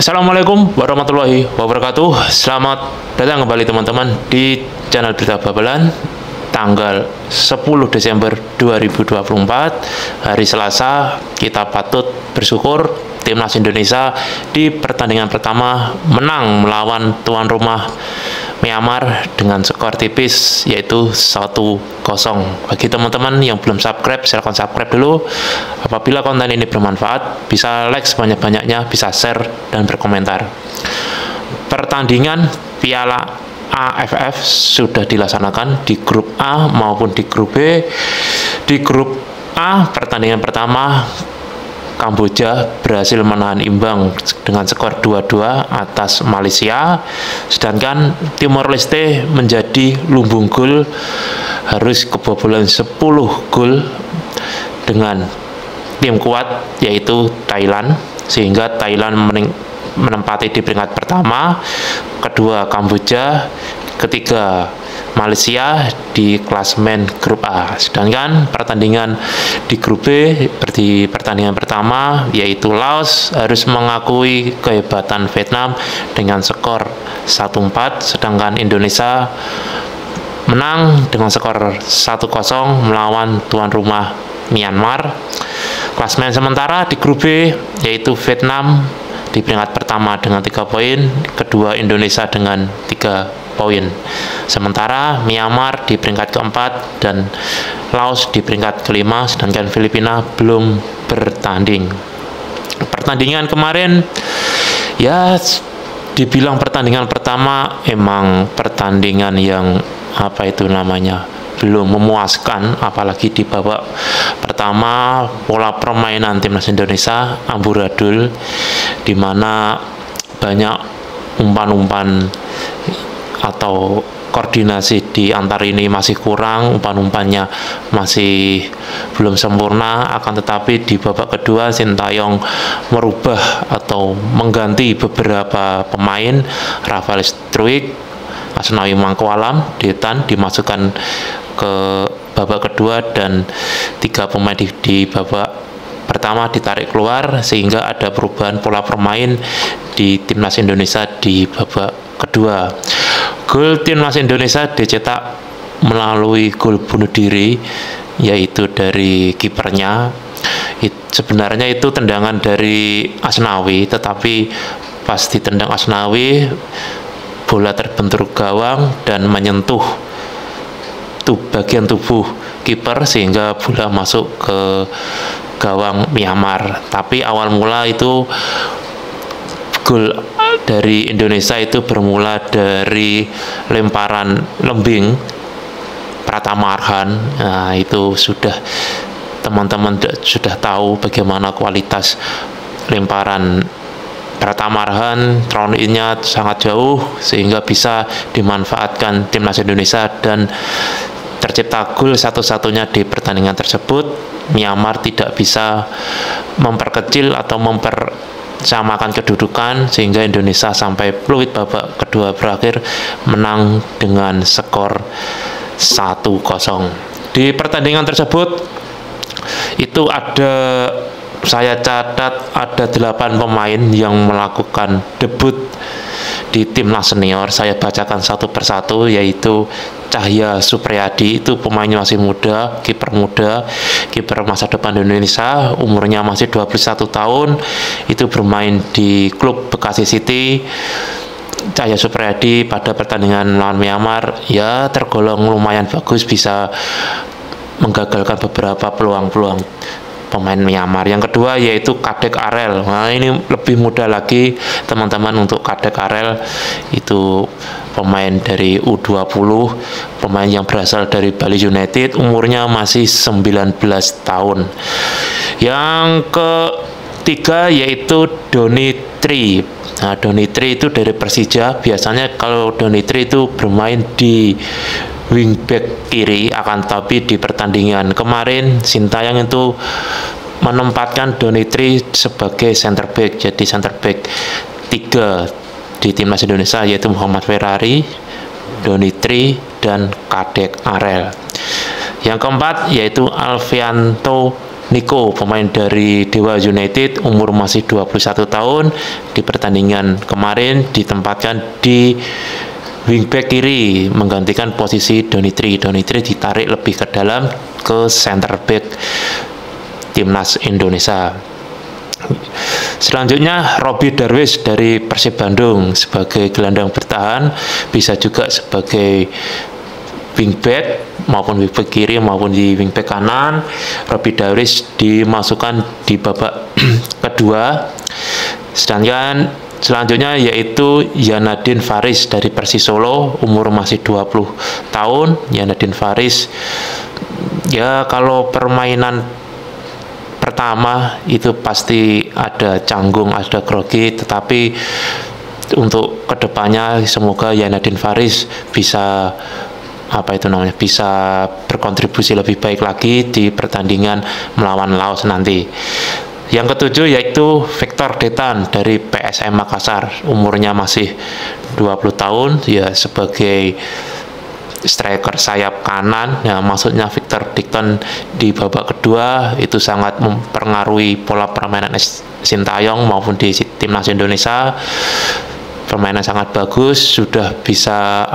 Assalamualaikum warahmatullahi wabarakatuh. Selamat datang kembali teman-teman di channel Berita Babalan tanggal 10 Desember 2024. Hari Selasa, kita patut bersyukur Timnas Indonesia di pertandingan pertama menang melawan tuan rumah Myanmar dengan skor tipis yaitu 1-0. Bagi teman-teman yang belum subscribe, silahkan subscribe dulu. Apabila konten ini bermanfaat, bisa like sebanyak-banyaknya, bisa share dan berkomentar. Pertandingan Piala AFF sudah dilaksanakan di grup A maupun di grup B. Di grup A, pertandingan pertama Kamboja berhasil menahan imbang dengan skor 2-2 atas Malaysia, sedangkan Timor Leste menjadi lumbung gol, harus kebobolan 10 gol dengan tim kuat yaitu Thailand, sehingga Thailand menempati di peringkat pertama, kedua Kamboja, ketiga Malaysia di klasemen grup A. Sedangkan pertandingan di grup B, di pertandingan pertama yaitu Laos harus mengakui kehebatan Vietnam dengan skor 1-4, sedangkan Indonesia menang dengan skor 1-0 melawan tuan rumah Myanmar. Klasemen sementara di grup B yaitu Vietnam di peringkat pertama dengan 3 poin, kedua Indonesia dengan 3 poin. Sementara Myanmar di peringkat keempat dan Laos di peringkat kelima, sedangkan Filipina belum bertanding. Pertandingan kemarin ya dibilang pertandingan pertama emang pertandingan yang belum memuaskan, apalagi di babak pertama pola permainan timnas Indonesia amburadul, di mana banyak umpan-umpan atau koordinasi di antar ini masih kurang, umpan-umpannya masih belum sempurna. Akan tetapi di babak kedua Sintayong merubah atau mengganti beberapa pemain, Rafael Struijk, Asnawi Mangkualam, Detan dimasukkan ke babak kedua dan 3 pemain di babak pertama ditarik keluar, sehingga ada perubahan pola permain di timnas Indonesia di babak kedua. Gol timnas Indonesia dicetak melalui gol bunuh diri yaitu dari kipernya. Sebenarnya itu tendangan dari Asnawi, tetapi pas ditendang Asnawi bola terbentur gawang dan menyentuh bagian tubuh kiper sehingga bola masuk ke gawang Myanmar. Tapi awal mula itu gol dari Indonesia itu bermula dari lemparan lembing Pratama Arhan. Nah, itu sudah teman-teman sudah tahu bagaimana kualitas lemparan Pratama Arhan, throw-in-nya sangat jauh sehingga bisa dimanfaatkan timnas Indonesia dan tercipta gol satu-satunya di pertandingan tersebut. Myanmar tidak bisa memperkecil atau mempersamakan kedudukan sehingga Indonesia sampai peluit babak kedua berakhir menang dengan skor 1-0. Di pertandingan tersebut itu saya catat ada 8 pemain yang melakukan debut di timnas senior. Saya bacakan satu persatu, yaitu Cahya Supriyadi, itu pemainnya masih muda, kiper masa depan Indonesia, umurnya masih 21 tahun, itu bermain di klub Bekasi City. Cahya Supriyadi pada pertandingan lawan Myanmar ya tergolong lumayan bagus, bisa menggagalkan beberapa peluang-peluang pemain Myanmar. Yang kedua yaitu Kadek Arel. Nah, ini lebih muda lagi teman-teman untuk Kadek Arel, itu pemain dari U20, pemain yang berasal dari Bali United, umurnya masih 19 tahun. Yang ketiga yaitu Doni Tri. Nah, Doni Tri itu dari Persija. Biasanya kalau Doni Tri itu bermain di wingback kiri, akan tapi di pertandingan kemarin Sintayong itu menempatkan Doni Tri sebagai center back. Jadi center back 3 di timnas Indonesia yaitu Muhammad Ferrari, Doni Tri, dan Kadek Arel. Yang keempat yaitu Alfianto Nico, pemain dari Dewa United, umur masih 21 tahun. Di pertandingan kemarin ditempatkan di wingback kiri, menggantikan posisi Donitri. Donitri ditarik lebih ke dalam ke center back timnas Indonesia. Selanjutnya Robbie Darwish dari Persib Bandung sebagai gelandang bertahan, bisa juga sebagai wingback maupun wingback kiri maupun di wingback kanan. Robbie Darwish dimasukkan di babak kedua. Sedangkan selanjutnya yaitu Yanadin Faris dari Persis Solo, umur masih 20 tahun. Yanadin Faris, ya kalau permainan pertama itu pasti ada canggung, ada grogi, tetapi untuk kedepannya semoga Yanadin Faris bisa bisa berkontribusi lebih baik lagi di pertandingan melawan Laos nanti. Yang ketujuh yaitu Victor Detan dari PSM Makassar, umurnya masih 20 tahun, ya sebagai striker sayap kanan. Ya, maksudnya Victor Detan di babak kedua itu sangat mempengaruhi pola permainan Sintayong maupun di timnas Indonesia. Permainan sangat bagus, sudah bisa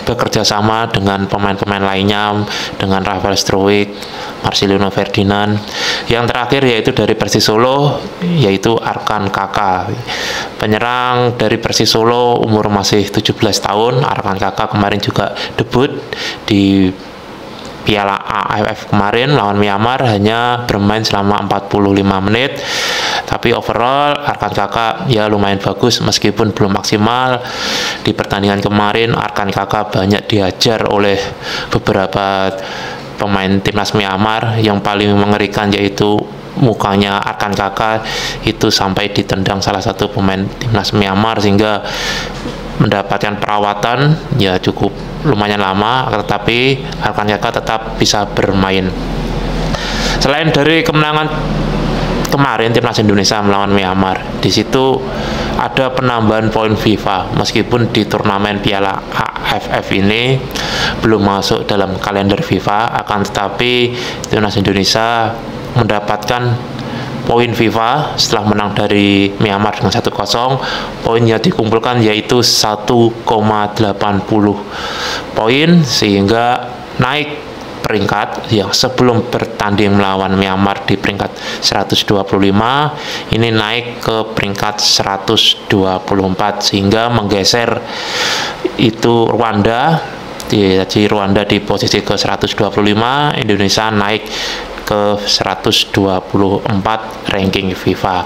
bekerja sama dengan pemain-pemain lainnya, dengan Rafael Struwik, Marcelino Ferdinand. Yang terakhir yaitu dari Persis Solo, yaitu Arkan Kaka, penyerang dari Persis Solo, umur masih 17 tahun. Arkan Kaka kemarin juga debut di Piala AFF kemarin lawan Myanmar, hanya bermain selama 45 menit. Tapi overall Arkan Kaka ya lumayan bagus meskipun belum maksimal. Di pertandingan kemarin Arkan Kaka banyak dihajar oleh beberapa pemain timnas Myanmar. Yang paling mengerikan yaitu mukanya Arkan Kaka itu sampai ditendang salah satu pemain timnas Myanmar, sehingga mendapatkan perawatan ya cukup lumayan lama, tetapi Arkan Kaka tetap bisa bermain. Selain dari kemenangan kemarin timnas Indonesia melawan Myanmar, di situ ada penambahan poin FIFA. Meskipun di turnamen Piala AFF ini belum masuk dalam kalender FIFA, akan tetapi timnas Indonesia mendapatkan poin FIFA setelah menang dari Myanmar dengan 1-0. Poin yang dikumpulkan yaitu 1,80 poin, sehingga naik peringkat yang sebelum bertanding melawan Myanmar di peringkat 125, ini naik ke peringkat 124, sehingga menggeser itu Rwanda. Jadi Rwanda di posisi ke 125, Indonesia naik ke 124 ranking FIFA.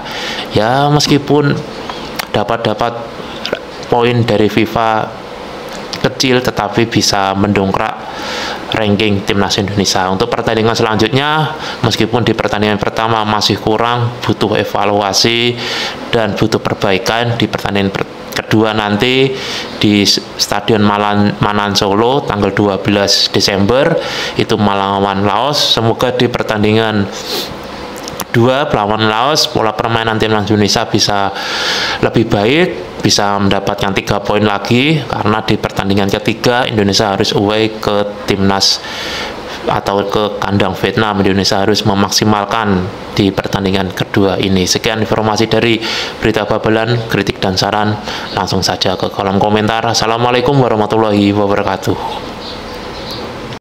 Ya meskipun dapat poin dari FIFA kecil, tetapi bisa mendongkrak ranking timnas Indonesia. Untuk pertandingan selanjutnya, meskipun di pertandingan pertama masih kurang, butuh evaluasi dan butuh perbaikan. Di pertandingan kedua nanti di Stadion Manan Solo tanggal 12 Desember itu melawan Laos. Semoga di pertandingan kedua melawan Laos pola permainan timnas Indonesia bisa lebih baik, bisa mendapatkan 3 poin lagi, karena di pertandingan ketiga Indonesia harus away ke timnas atau ke kandang Vietnam. Indonesia harus memaksimalkan di pertandingan kedua ini. Sekian informasi dari Berita Babelan. Kritik dan saran langsung saja ke kolom komentar. Assalamualaikum warahmatullahi wabarakatuh.